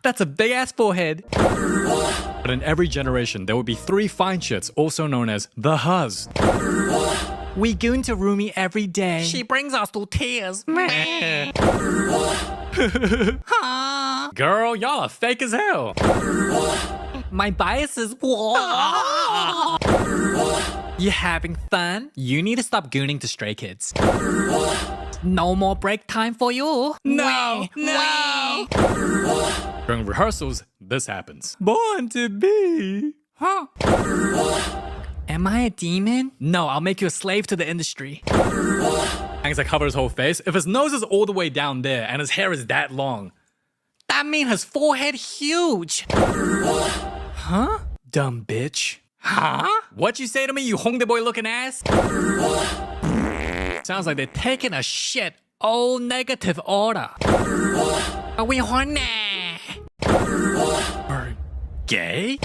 That's a big ass forehead. But in every generation, there will be 3 fine shits, also known as the huz. We goon to Rumi every day. She brings us to tears. Girl, y'all are fake as hell. My bias is You having fun? You need to stop gooning to stray kids. no more break time for you. No! During rehearsals, this happens. Born to be. Huh? Am I a demon? No, I'll make you a slave to the industry. Hangs like cover his whole face. If his nose is all the way down there and his hair is that long, That means his forehead huge. huh? Dumb bitch. Huh? What you say to me, you Hongdae boy looking ass? Sounds like they're taking a shit. All negative order. Are we horny? Or gay?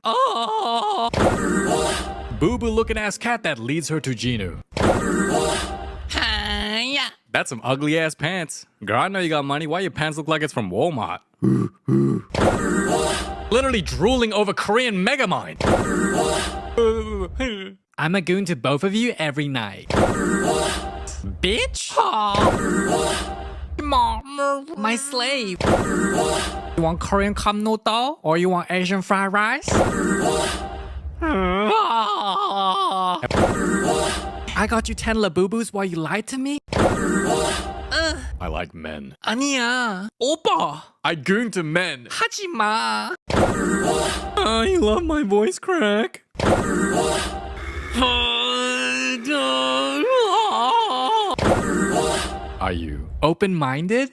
Oh. Boo-boo looking ass cat that leads her to Genu. Hiya. That's some ugly ass pants. Girl, I know you got money. Why your pants look like it's from Walmart? Literally drooling over Korean Megamind. I'm a goon to both of you every night. Bitch? My slave. You want Korean cup noodle or you want Asian fried rice? I got you 10 labubus while you lied to me? I like men. 아니야. 오빠. I goon to men. 하지 마. Oh, you love my voice crack. Are you open-minded?